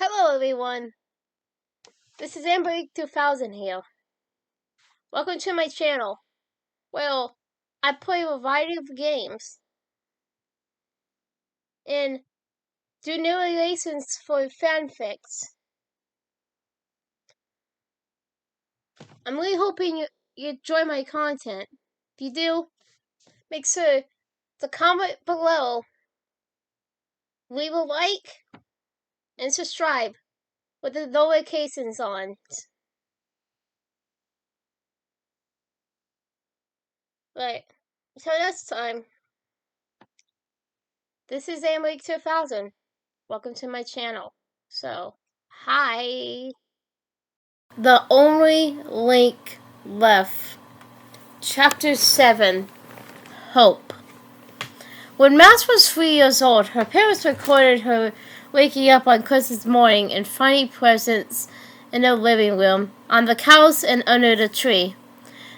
Hello everyone, this is AmberAnkNA here. Welcome to my channel. Well, I play a variety of games and do narrations for fanfics. I'm really hoping you enjoy my content. If you do, make sure to comment below, leave a like, and subscribe with the notifications on. Right, so next time, this is AmberAnkNA. Welcome to my channel. So, hi. The only link left. Chapter 7. Hope. When Max was 3 years old, her parents recorded her waking up on Christmas morning and finding presents in the living room, on the couch, and under the tree.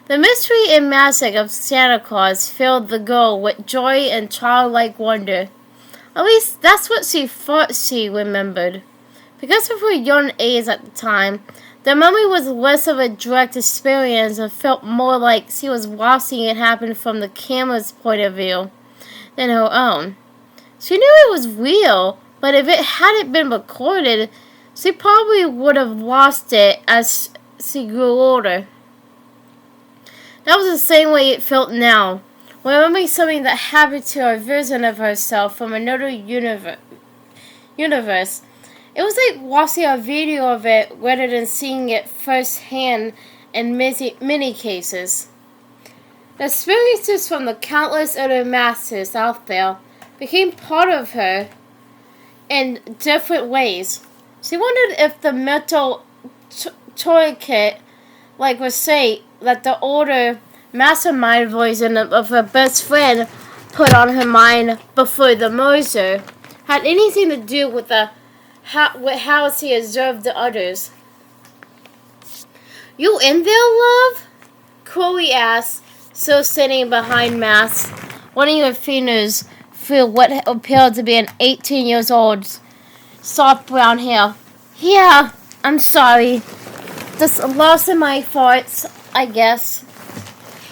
The mystery and magic of Santa Claus filled the girl with joy and childlike wonder. At least that's what she thought she remembered. Because of her young age at the time, the memory was less of a direct experience and felt more like she was watching it happen from the camera's point of view than her own. She knew it was real, but if it hadn't been recorded, she probably would have lost it as she grew older. That was the same way it felt now, remembering something that happened to a version of herself from another universe. It was like watching a video of it rather than seeing it firsthand in many cases. The experiences from the countless other masters out there became part of her in different ways. She wondered if the mental tourniquet, like we say, that the older mastermind version of her best friend put on her mind before the merger, had anything to do with how she observed the others. "You in there, love?" Chloe asked, still sitting behind Max, running her fingers through what appeared to be an 18 years old's soft brown hair. "Yeah, I'm sorry. Just lost in my thoughts, I guess."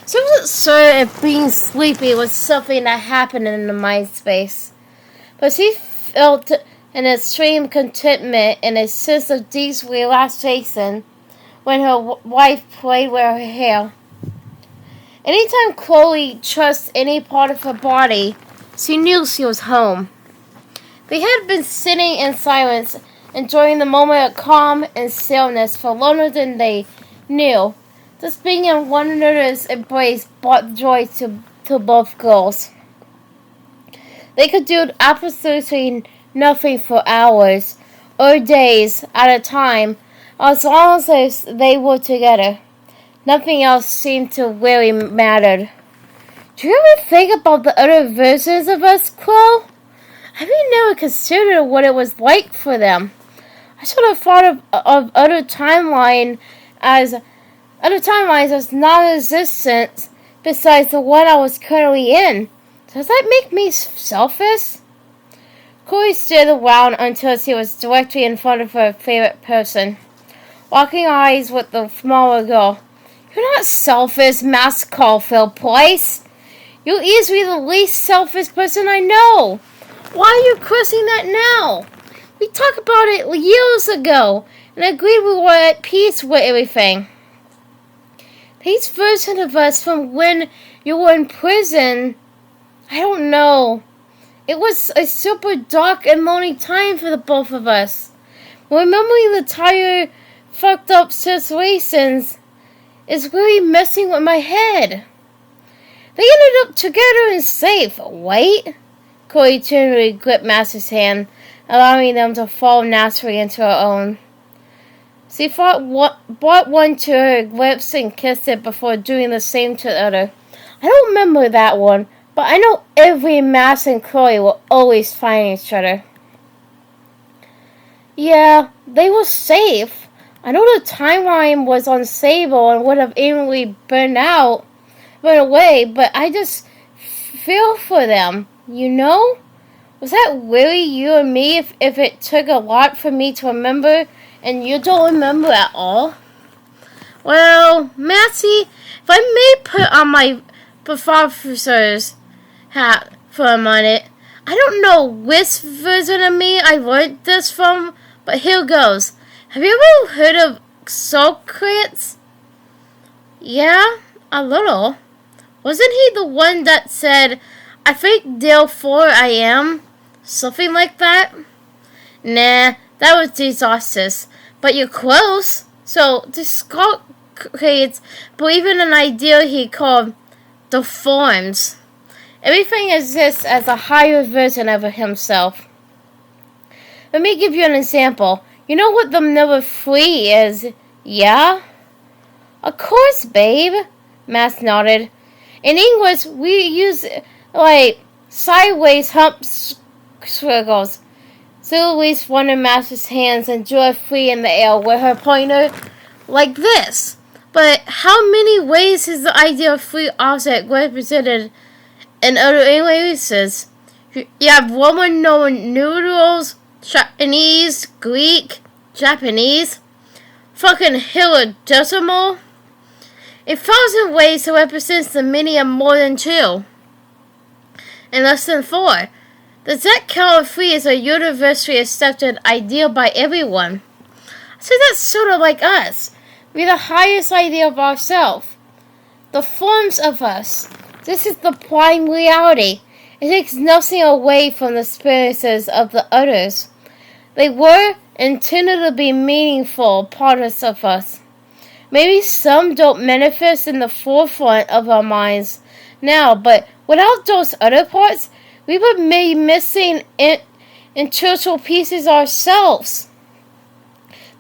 She wasn't sure if being sleepy was something that happened in the mind space, but she felt an extreme contentment and a sense of deep relaxation when her wife played with her hair. Anytime Chloe touched any part of her body, she knew she was home. They had been sitting in silence, enjoying the moment of calm and stillness for longer than they knew. Just being in one another's embrace brought joy to both girls. They could do absolutely nothing for hours or days at a time, as long as they were together. Nothing else seemed to really matter. "Do you ever think about the other versions of us, Chloe? I really never considered what it was like for them. I sort of thought of other timelines as non-existent besides the one I was currently in. Does that make me selfish?" Chloe stared around until she was directly in front of her favorite person, locking eyes with the smaller girl. "You're not selfish, Max Caulfield Price. You're easily the least selfish person I know. Why are you cursing that now? We talked about it years ago and agreed we were at peace with everything. These versions of us from when you were in prison, I don't know. It was a super dark and lonely time for the both of us. Remembering the entire fucked up situations is really messing with my head. They ended up together and safe, right?" Chloe tenderly gripped Max's hand, allowing them to fall naturally into her own. She brought one to her lips and kissed it before doing the same to the other. "I don't remember that one, but I know every Max and Chloe will always find each other." "Yeah, they were safe. I know the timeline was unstable and would have evenly burned away, but I just feel for them, you know? Was that really you and me if it took a lot for me to remember and you don't remember at all? Well, Massey, if I may put on my professor's hat for a minute, I don't know which version of me I learned this from, but here goes. Have you ever heard of Socrates? Yeah, a little. Wasn't he the one that said, I think therefore I am? Something like that? Nah, that was disastrous. But you're close. So, this Socrates believed in an idea he called the forms. Everything exists as a higher version of himself. Let me give you an example. You know what the number 3 is? Yeah? Of course, babe. Mass nodded. In English, we use sideways hump squiggles. Louise won in Mass's hands and drew a 3 in the air with her pointer like this. But how many ways is the idea of 3 object represented in other languages? You have Roman noodles, Chinese, Greek, Japanese, fucking hexadecimal. 1,000 ways to represent the meaning of more than 2. And less than 4. The exact count of 3 is a universally accepted idea by everyone. So that's sort of like us. We're the highest idea of ourselves. The forms of us. This is the prime reality. It takes nothing away from the experiences of the others. They were intended to be meaningful parts of us. Maybe some don't manifest in the forefront of our minds now, but without those other parts, we would be missing integral pieces ourselves.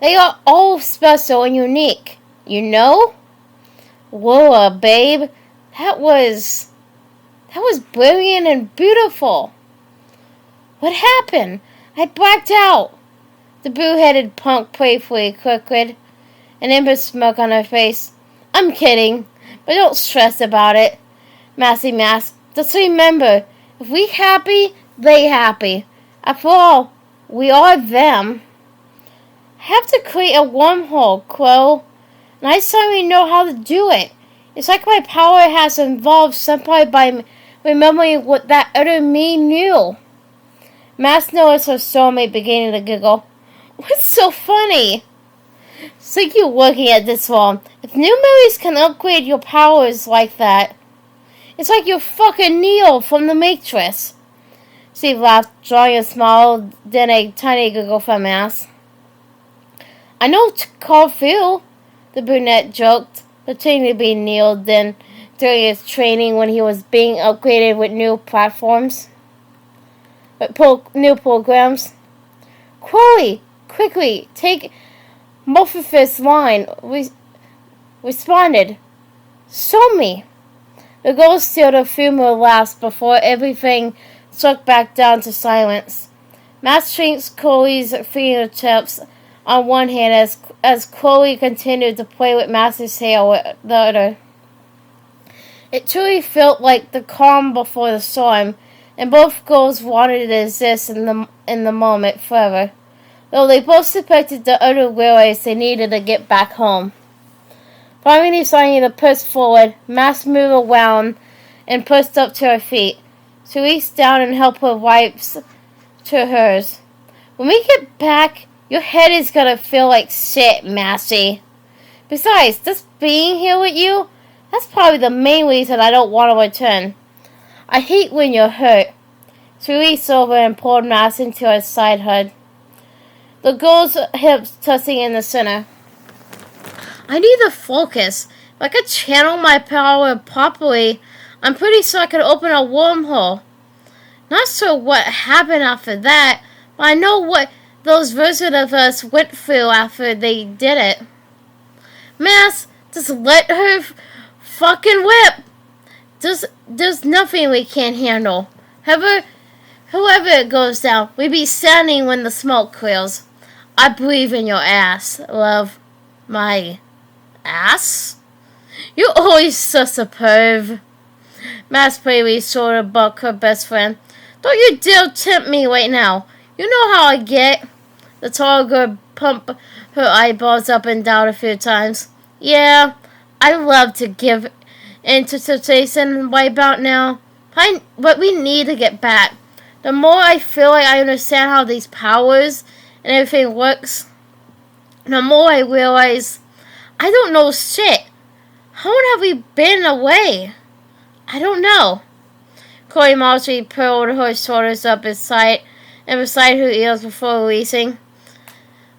They are all special and unique, you know? Whoa, babe, that was brilliant and beautiful. What happened? I blacked out. The blue-headed punk playfully crooked, an ember smoke on her face. I'm kidding, but don't stress about it. Massey Mask, just remember, if we happy, they happy. After all, we are them. I have to create a wormhole, Crow, and I suddenly know how to do it. It's like my power has evolved simply by remembering what that other me knew. Mask noticed her soulmate beginning to giggle. What's so funny? It's like you're working at this long. If new memories can upgrade your powers like that, it's like you're fucking Neo from the Matrix. Steve laughed, drawing a smile, then a tiny giggle from Mask. I know called Phil, the brunette joked, pretending to be Neo then during his training when he was being upgraded with new platforms. New programs. Chloe, quickly, take Morpheus' line. Responded. Show me. The girl sealed a few more laughs before everything struck back down to silence. Matt shrinks Chloe's fingertips on one hand as Chloe continued to play with Master's hair with the other. It truly felt like the calm before the storm, and both girls wanted to exist in the moment forever, though they both suspected the other realized they needed to get back home. Finally deciding to push forward, Mask moved around and pushed up to her feet. She reached down and helped her wipes to hers. When we get back, your head is gonna feel like shit, Massey. Besides, just being here with you, that's probably the main reason I don't want to return. I hate when you're hurt. She reached over and pulled Mask into her side hug, the girl's hips touching in the center. I need to focus. If I could channel my power properly, I'm pretty sure I could open a wormhole. Not sure what happened after that, but I know what those versions of us went through after they did it. Mask, just let her fucking whip. There's nothing we can't handle. Whoever it goes down, we be standing when the smoke clears. I breathe in your ass, love. My ass? You're always so superb. Mask bravely shouldered back her best friend. Don't you dare tempt me right now. You know how I get. The tall girl pumped her eyeballs up and down a few times. Yeah, I love to give into temptation right about now. But we need to get back. The more I feel like I understand how these powers and everything works, the more I realize I don't know shit. How long have we been away? I don't know. Chloe Maltry pulled her shoulders up beside her ears before releasing.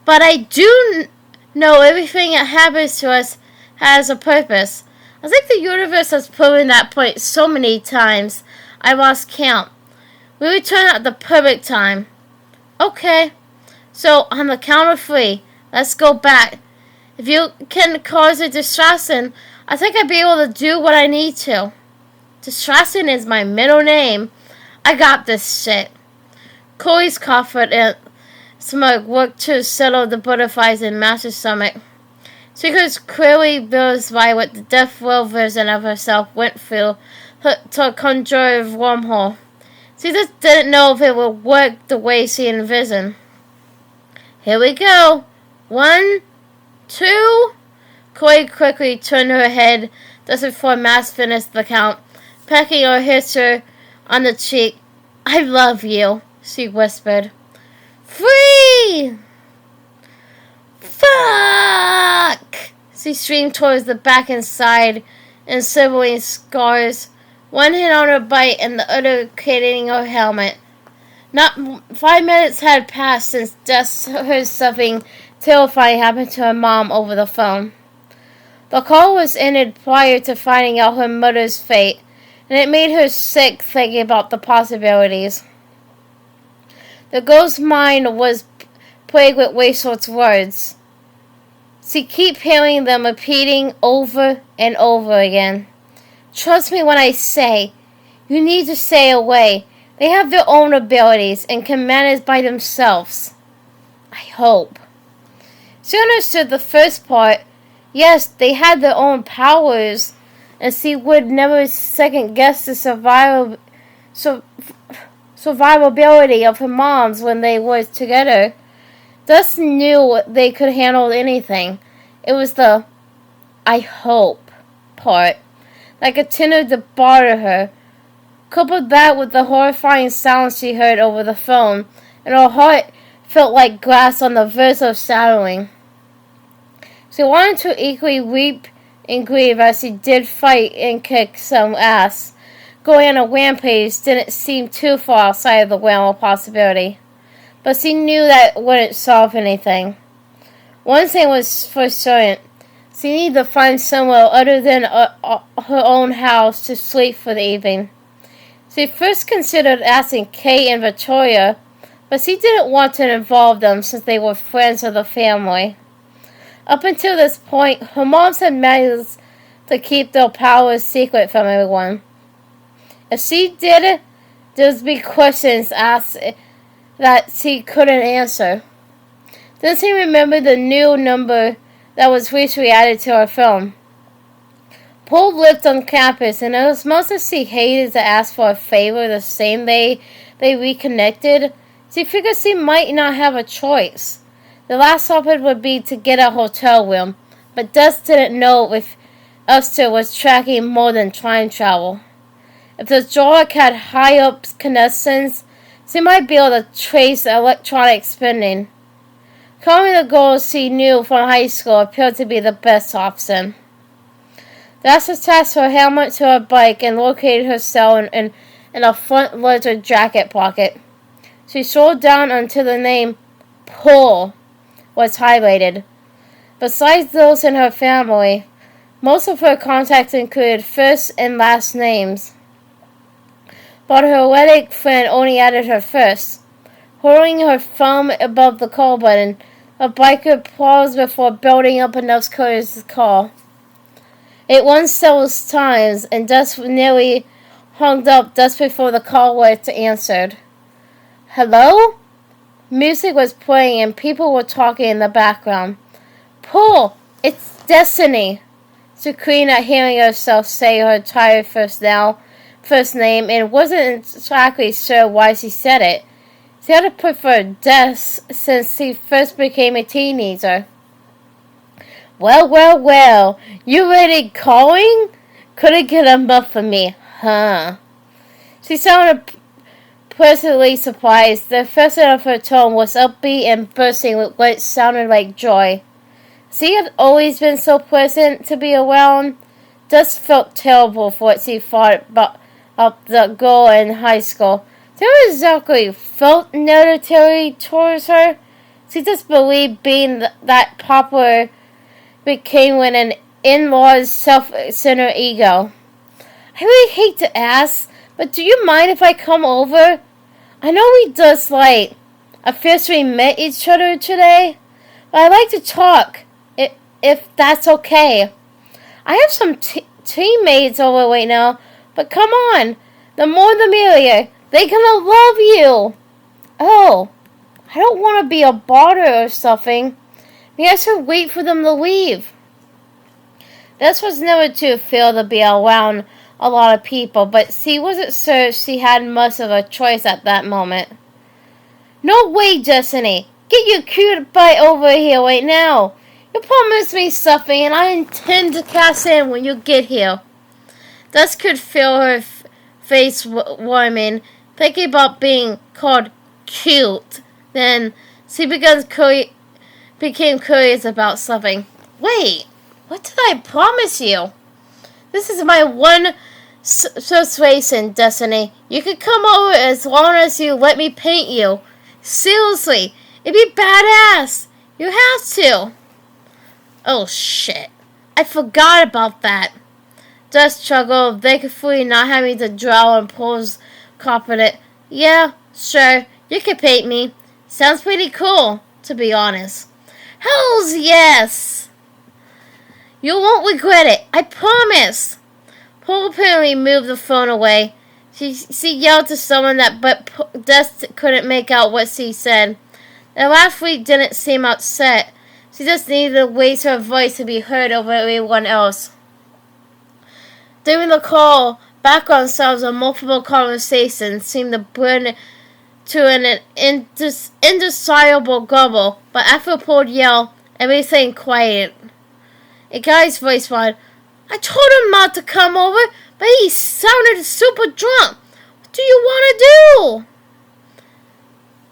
But I do know everything that happens to us has a purpose. I think the universe has proven that point so many times I lost count. We return at the perfect time. Okay. So on the count of 3, let's go back. If you can cause a distraction, I think I'd be able to do what I need to. Distraction is my middle name. I got this shit. Chloe's confident smirk worked to settle the butterflies in Master's stomach. She could clearly visualize what the death row version of herself went through to conjure a wormhole. She just didn't know if it would work the way she envisioned. Here we go. 1, 2. Chloe quickly turned her head just before Max finished the count, pecking her sister on the cheek. I love you, she whispered. 3! Fuck! She streamed towards the back and side, encircling scars, one hand on her bite and the other carrying her helmet. Not 5 minutes had passed since Jess heard something terrifying happen to her mom over the phone. The call was ended prior to finding out her mother's fate, and it made her sick thinking about the possibilities. The girl's mind was plagued with Rachel's words. She kept hearing them repeating over and over again. Trust me when I say, you need to stay away. They have their own abilities and can manage by themselves. I hope. She understood the first part. Yes, they had their own powers, and she would never second guess the survivability of her moms when they were together. Thus knew they could handle anything. It was the I hope part that continued to bother her. Coupled that with the horrifying sounds she heard over the phone, and her heart felt like glass on the verge of shattering. She wanted to equally weep and grieve as she did fight and kick some ass. Going on a rampage didn't seem too far outside of the realm of possibility. But she knew that wouldn't solve anything. One thing was for certain. She needed to find somewhere other than her own house to sleep for the evening. She first considered asking Kay and Victoria, but she didn't want to involve them since they were friends of the family. Up until this point, her moms had managed to keep their powers secret from everyone. If she did it, there would be questions asked that she couldn't answer. Then she remembered the new number that was recently added to her phone. Paul lived on campus, and as much as she hated to ask for a favor the same day they reconnected, she figured she might not have a choice. The last option would be to get a hotel room, but Dust didn't know if Esther was tracking more than time travel. If the Jork had high-up connections, she might be able to trace electronic spending. Calling the girls she knew from high school appeared to be the best option. Dust attached her helmet to her bike and located her cell in a front leather jacket pocket. She scrolled down until the name Paul was highlighted. Besides those in her family, most of her contacts included first and last names. But her wedding friend only added her first. Holding her thumb above the call button, a biker paused before building up enough courage to call. It won several times, and Dust nearly hung up just before the call was answered. Hello? Music was playing and people were talking in the background. Paul, it's Destiny. She screamed at hearing herself say her tired first now, first name and wasn't exactly sure why she said it. She had preferred Des since she first became a teenager. Well, you ready calling? Couldn't get enough of me, huh? She sounded pleasantly surprised. The first of her tone was upbeat and bursting with what sounded like joy. She had always been so pleasant to be around. Just felt terrible for what she thought about the girl in high school. She never exactly felt negatively towards her. She just believed being that popular became when an in-law's self-centered ego. I really hate to ask, but do you mind if I come over? I know we just officially met each other today, but I'd like to talk, if that's okay. I have some teammates over right now, but come on, the more the merrier. They're gonna love you. Oh, I don't want to be a bother or something. Maybe I should wait for them to leave. This was never too feel to be around a lot of people, but she wasn't sure she had much of a choice at that moment. No way, Destiny. Get your cute butt over here right now. You promised me something, and I intend to cash in when you get here. Dust could feel her face warming, thinking about being called cute. Then she became curious about something. Wait, what did I promise you? This is my one situation, Destiny. You can come over as long as you let me paint you. Seriously, it'd be badass. You have to. Oh shit, I forgot about that. Dust struggled, thankfully not having to draw and pose confident. Yeah, sure, you can paint me. Sounds pretty cool, to be honest. Hells yes! You won't regret it, I promise. Paul apparently moved the phone away. She yelled to someone but Dust couldn't make out what she said. The last week didn't seem upset. She just needed to wait her voice to be heard over everyone else. During the call, background sounds of multiple conversations seemed to burn to an indescribable gobble, but after Paul yelled, everything quieted. A guy's voice went, I told him not to come over, but he sounded super drunk. What do you want to do?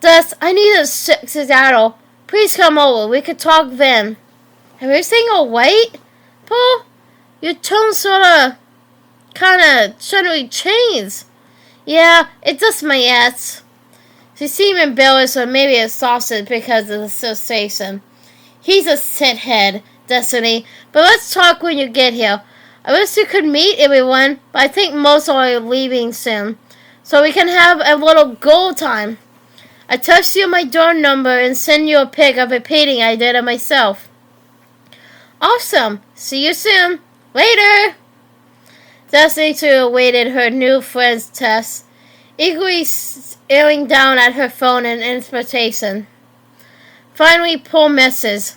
Dust, I need a skedaddle. Please come over. We could talk then. Everything alright? Paul? Your tone kinda suddenly changed. Yeah, it's just my ass. She seemed embarrassed or maybe exhausted because of the sensation. He's a shithead, Destiny, but let's talk when you get here. I wish you could meet everyone, but I think most are leaving soon, so we can have a little goal time. I text you my door number and send you a pic of a painting I did of myself. Awesome. See you soon. Later. Destiny too awaited her new friend's text, eagerly staring down at her phone in anticipation. Finally, Paul message.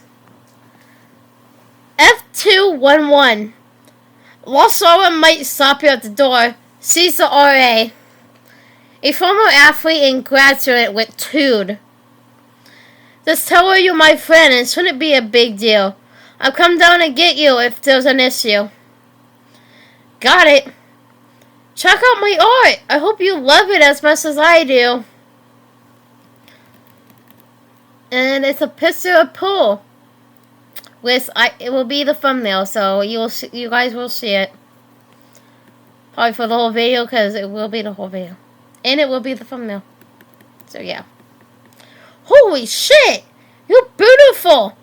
F211. Lost Aura might stop you at the door. Seize the RA. A former athlete and graduate with Tude. Just tell her you're my friend and shouldn't be a big deal. I'll come down and get you if there's an issue. Got it. Check out my art. I hope you love it as much as I do. And it's a picture of Paul. It will be the thumbnail, so you guys will see it. Probably for the whole video, because it will be the whole video. And it will be the thumbnail. So, yeah. Holy shit! You're beautiful!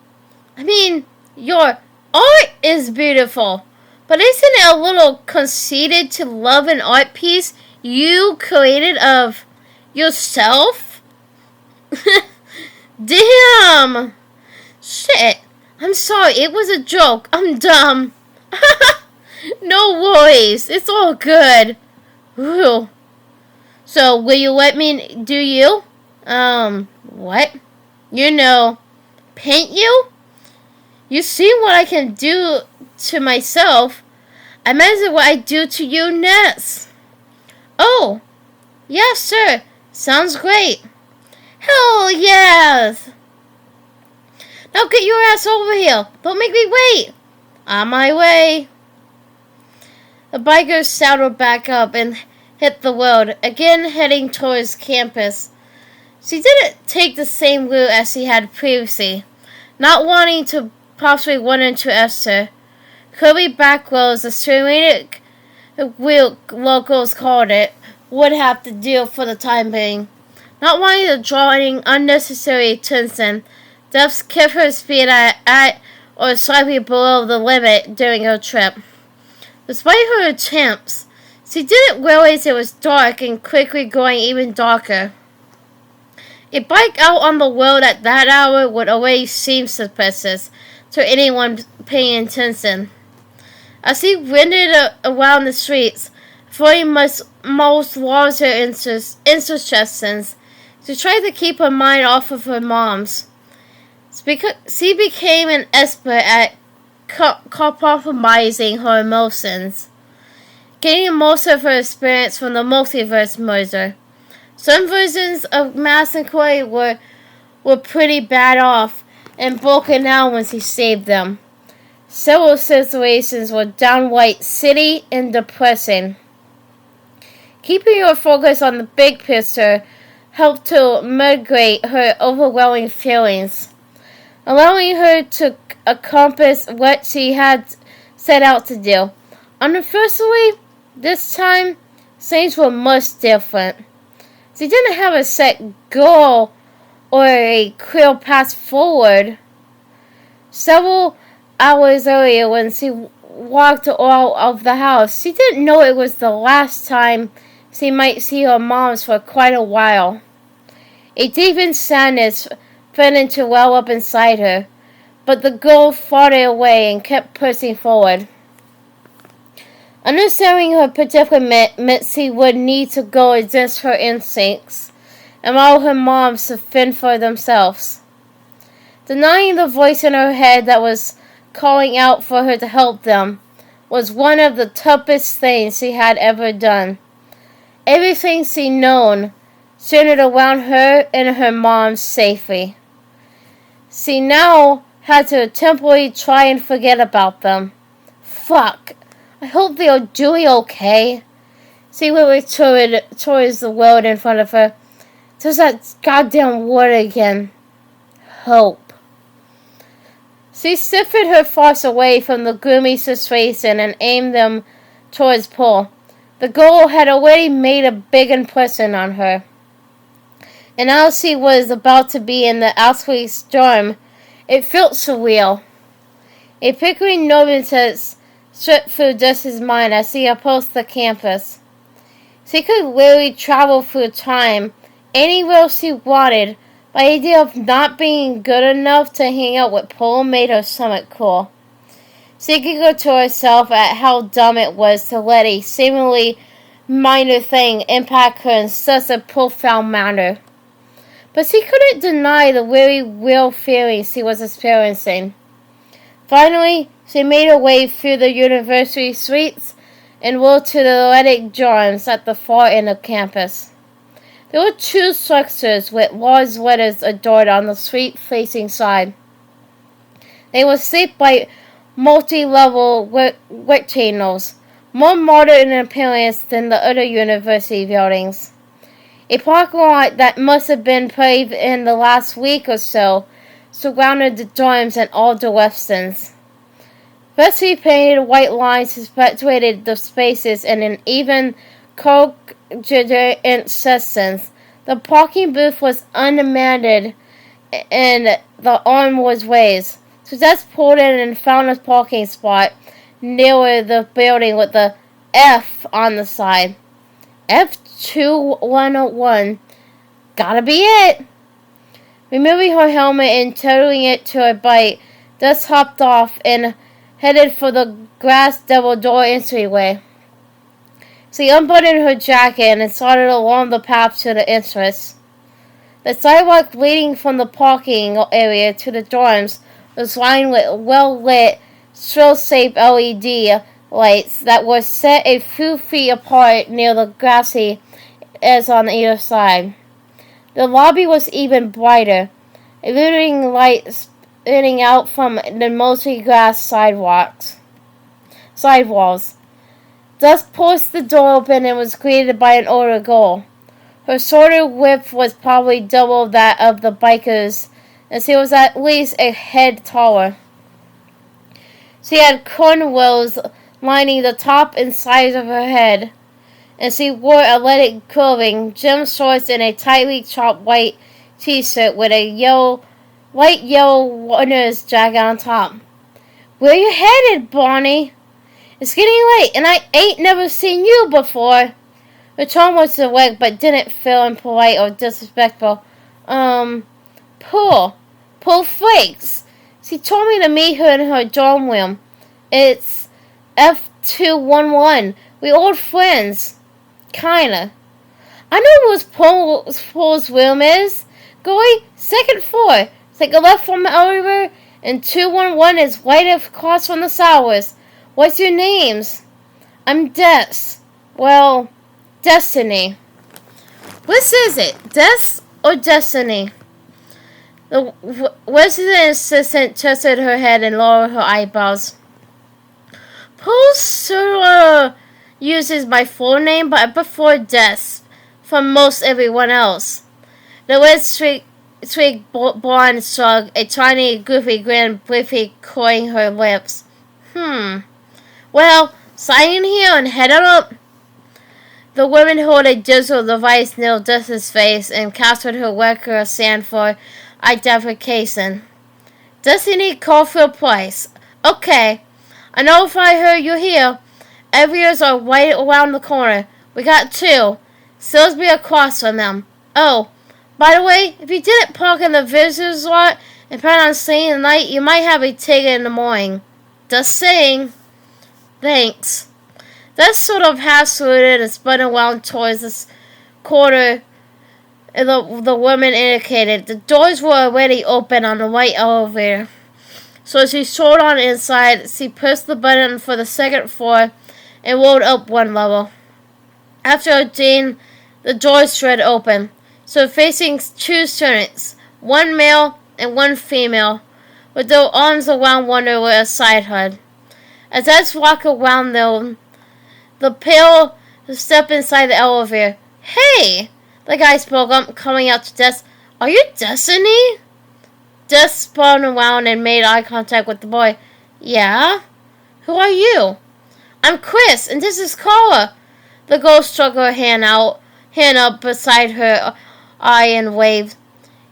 I mean, your art is beautiful. But isn't it a little conceited to love an art piece you created of yourself? Damn! Shit. I'm sorry. It was a joke. I'm dumb. No worries. It's all good. Ooh. So, will you let me do you? What? You know, paint you? You see what I can do to myself. Imagine what I do to you next. Oh, yes, sir. Sounds great. Hell yes! Now get your ass over here. Don't make me wait. On my way. The biker saddled back up and hit the road, again heading towards campus. She didn't take the same route as she had previously, not wanting to possibly run into Esther. Kirby Backroads, the ceramic wheel locals called it, would have to deal for the time being. Not wanting to draw any unnecessary attention, Duffs kept her speed at or slightly below the limit during her trip. Despite her attempts, she didn't realize it was dark and quickly growing even darker. A bike out on the road at that hour would already seem suspicious to anyone paying attention. As he wended around the streets, avoiding most larger intersections, she tried to keep her mind off of her mom's. She became an expert at compromising her emotions, getting most of her experience from the multiverse merger. Some versions of Mass and Chloe were pretty bad off and broken down when she saved them. Several situations were downright silly and depressing. Keeping her focus on the big picture helped to mitigate her overwhelming feelings, allowing her to accomplish what she had set out to do. Unfortunately, this time, things were much different. She didn't have a set goal or a clear path forward. Several hours earlier, when she walked out of the house, she didn't know it was the last time she might see her moms for quite a while. A deepened sadness threatened to well up inside her, but the girl fought it away and kept pushing forward. Understanding her predicament meant she would need to go against her instincts and allow her moms to fend for themselves. Denying the voice in her head that was calling out for her to help them was one of the toughest things she had ever done. Everything she'd known centered around her and her mom's safety. She now had to temporarily try and forget about them. Fuck. I hope they are doing okay. She looked towards the road in front of her. There's that goddamn word again. Hope. She shifted her thoughts away from the gloomy situation and aimed them towards Paul. The girl had already made a big impression on her. And now she was about to be in the absolute storm. It felt surreal. A prickling nervousness swept through Dustin's mind as he approached the campus. She could literally travel through time anywhere she wanted, but the idea of not being good enough to hang out with Paul made her stomach crawl. She giggled to herself at how dumb it was to let a seemingly minor thing impact her in such a profound manner. But she couldn't deny the very real feelings she was experiencing. Finally, she made her way through the university suites and rode to the athletic dorms at the far end of campus. There were two structures with large letters adored on the street-facing side. They were shaped by multi-level rectangles, more modern in appearance than the other university buildings. A parking lot that must have been paved in the last week or so surrounded the dorms in all directions. Freshly painted white lines separated the spaces in an even congruent sections. The parking booth was unmanned and the arm was raised. So just pulled in and found a parking spot near the building with the F on the side. F2101. Gotta be it. Removing her helmet and tethering it to her bike, Dust hopped off and headed for the glass double-door entryway. She unbuttoned her jacket and started along the path to the entrance. The sidewalk leading from the parking area to the dorms was lined with well-lit, shrill-shaped LED lights that were set a few feet apart near the grassy edge on either side. The lobby was even brighter, illuminating light spitting out from the mostly grass sidewalls. Dusk pushed the door open and was greeted by an older girl. Her shoulder width was probably double that of the bikers, and she was at least a head taller. She had cornrows lining the top and sides of her head, and she wore athletic clothing, gym shorts, and a tightly chopped white t-shirt with a light yellow runner's jacket on top. "Where you headed, Bonnie? It's getting late, and I ain't never seen you before." Her tone was direct, but didn't feel impolite or disrespectful. Pool Flakes. She told me to meet her in her dorm room. It's F211. We old friends. Kinda. I know where Pool's room is. Go second floor. Take a left from the elevator, and 211 is right across from the showers. What's your names? I'm Des. Well, Destiny. Which is it? Des or Destiny? The resident assistant tilted her head and lowered her eyebrows. Paul sort of uses my full name, but I prefer Des from most everyone else. The red streak blonde shrugged, a tiny, goofy grin briefly curling her lips. Well, sign in here and head on up. The woman held a digital device near Dus's face and captured her record of sand for identification. Destiny Caulfield Price. Okay. I know if I heard you're here. Aviators are right around the corner. We got two. Salisbury across from them. Oh, by the way, if you didn't park in the visitors lot and plan on staying the night, you might have a ticket in the morning. Just saying. Thanks. That sort of half saluted and spun around towards the corner the woman indicated. The doors were already open on the white elevator. So as she strolled on inside, she pushed the button for the second floor and rolled up one level. After a ding, the doors slid open. So facing two students, one male and one female, with their arms around one another aside her. As Des walked around them, the pair stepped inside the elevator. Hey! The guy spoke up, coming out to Des. Are you Destiny? Des spun around and made eye contact with the boy. Yeah? Who are you? I'm Chris, and this is Carla. The girl struck her hand up beside her eye and waved.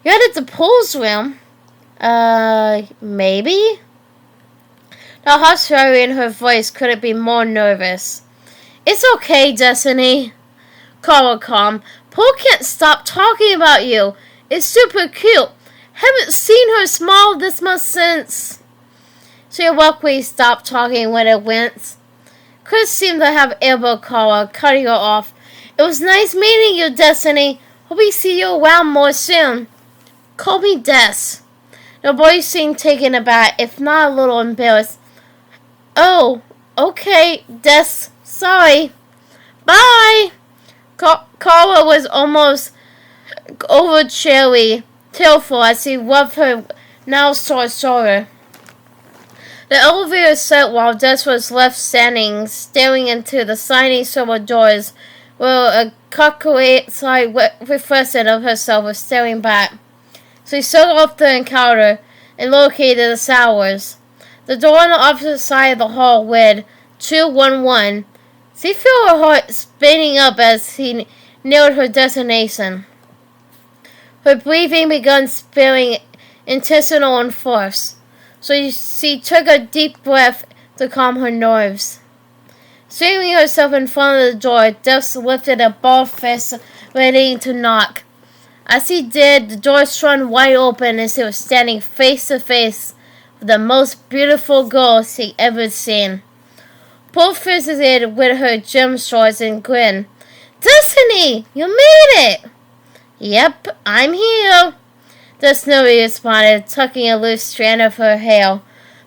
You're headed to Pool's room? Maybe? The hostility in her voice couldn't be more nervous. It's okay, Destiny. Carla calm. Paul can't stop talking about you. It's super cute. Haven't seen her smile this much since. She abruptly stopped talking when it went. Chris seemed to have elbowed Carla, cutting her off. It was nice meeting you, Destiny. Hope we see you around more soon. Call me Des. The boy seemed taken aback, if not a little embarrassed. Oh, okay, Des. Sorry. Bye. Carla was almost over tearful as he rubbed her now sore shoulder. The elevator set while Des was left standing, staring into the shiny silver doors, where a cockeyed reflection of herself was staring back. She shut off the encounter and located the showers. The door on the opposite side of the hall read 211. She felt her heart spinning up as he neared her destination. Her breathing began spilling intentional and forced, so she took a deep breath to calm her nerves. Swinging herself in front of the door, Des lifted a ball fist ready to knock. As he did, the door swung wide open and she was standing face to face with the most beautiful girl she'd ever seen. Paul visited with her gym shorts and grinned. Destiny, you made it! Yep, I'm here. Destiny responded, tucking a loose strand of her hair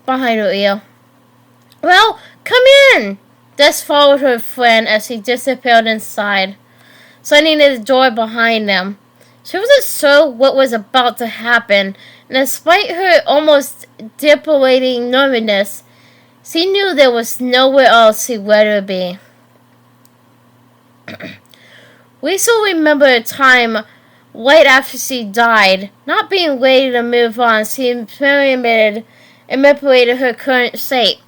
behind her ear. Well, Come in! Des followed her friend as he disappeared inside, slamming the door behind them. She wasn't sure what was about to happen, and despite her almost debilitating nervousness, she knew there was nowhere else she'd rather be. We still remember a time right after she died, not being ready to move on. She experimented and manipulated her current state,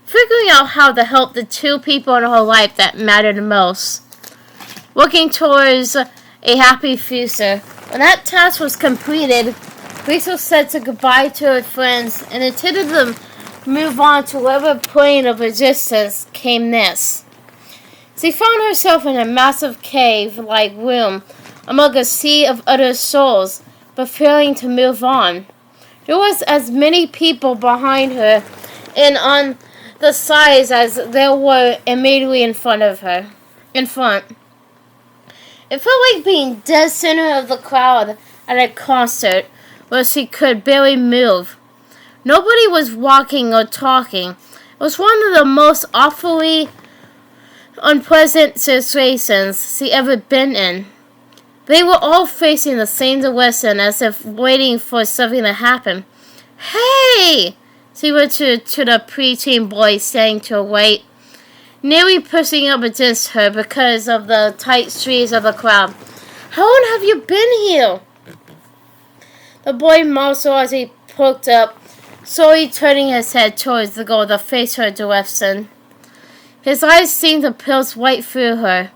figuring out how to help the two people in her life that mattered most, working towards a happy future. When that task was completed, Rachel said goodbye to her friends and intended to move on to whatever plane of existence came next. She found herself in a massive cave-like room among a sea of other souls, but failing to move on. There was as many people behind her and on the sides as there were immediately in front of her. It felt like being dead center of the crowd at a concert where she could barely move. Nobody was walking or talking. It was one of the most awfully unpleasant situations she ever been in. They were all facing the same direction as if waiting for something to happen. Hey! She went to the preteen boy standing to her right, nearly pushing up against her because of the tight streets of the crowd. How long have you been here? The boy muscled as he poked up, slowly turning his head towards the girl to face her direction. His eyes seemed to pierce right through her.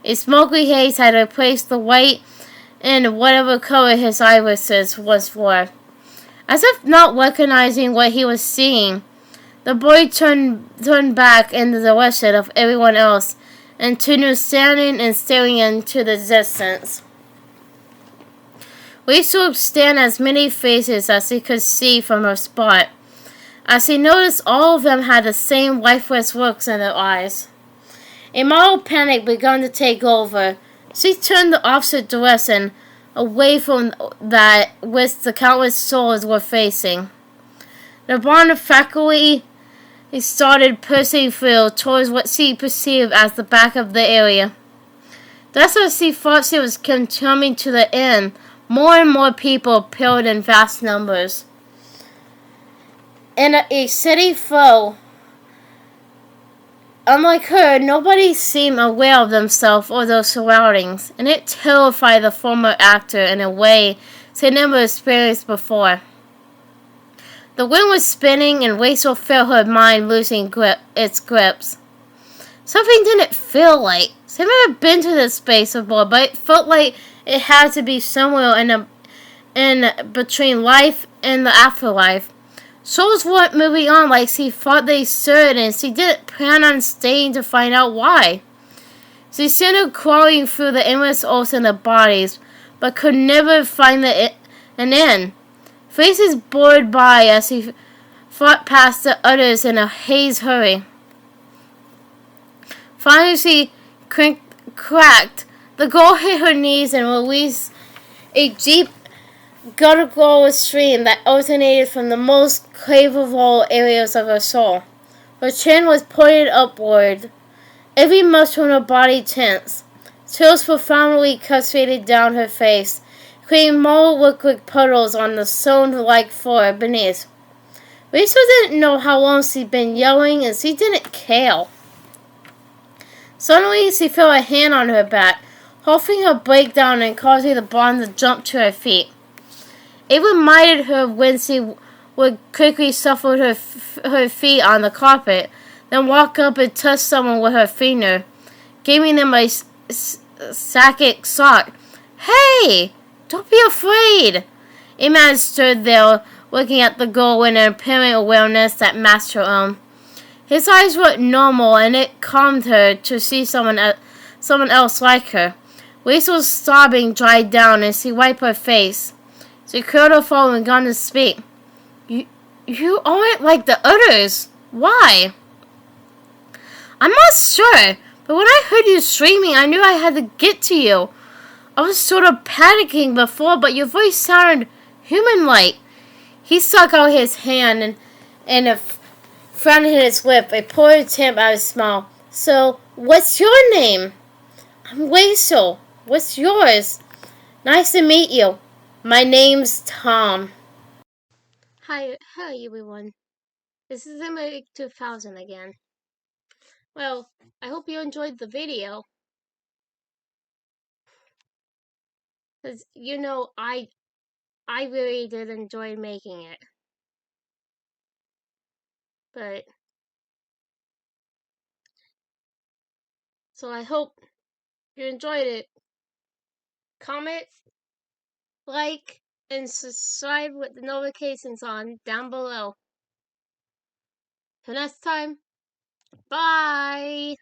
A smoky haze had replaced the white and whatever color his irises was for. As if not recognizing what he was seeing, the boy turned back in the direction of everyone else and continued standing and staring into the distance. Rachel scanned as many faces as she could see from her spot, as she noticed all of them had the same lifeless looks in their eyes. A mild panic began to take over. She turned the opposite direction, away from that which the countless souls were facing. The bond of faculty started pushing through towards what she perceived as the back of the area. That's what she thought she was coming to the end. More and more people appeared in vast numbers. In a steady flow, unlike her, nobody seemed aware of themselves or their surroundings, and it terrified the former actor in a way she never experienced before. The wind was spinning, and Rachel felt her mind losing its grips. Something didn't feel right. She'd never been to this space before, but it felt like it had to be somewhere in between life and the afterlife. Souls weren't moving on like she thought they should, and she didn't plan on staying to find out why. She started crawling through the endless ocean of bodies, but could never find an end. Faces bored by as she fought past the others in a haze hurry. Finally, she cracked. The girl hit her knees and released a deep, guttural stream that originated from the most craveable areas of her soul. Her chin was pointed upward, every muscle in her body tense. Chills profoundly cascaded down her face, creating more liquid puddles on the stone-like floor beneath. Rachel didn't know how long she'd been yelling, and she didn't care. Suddenly, she felt a hand on her back, halting her breakdown and causing the blonde to jump to her feet. It reminded her when she would quickly shuffle her feet on the carpet, then walk up and touch someone with her finger, giving them a psychic shock. Hey! Don't be afraid! A man stood there, looking at the girl with an apparent awareness that matched her own. His eyes were normal, and it calmed her to see someone else like her. Rachel's sobbing dried down, and she wiped her face. She cleared her throat and began to speak. You aren't like the others. Why? I'm not sure, but when I heard you screaming, I knew I had to get to you. I was sort of panicking before, but your voice sounded human-like. He stuck out his hand and frowning his lip, a poor attempt at a smile. So, what's your name? I'm Rachel. What's yours? Nice to meet you. My name's Tom. Hi everyone. This is Emma 2000 again. Well, I hope you enjoyed the video. Because, I really did enjoy making it. But, so I hope you enjoyed it. Comment, like, and subscribe with the notifications on down below. Till next time, bye!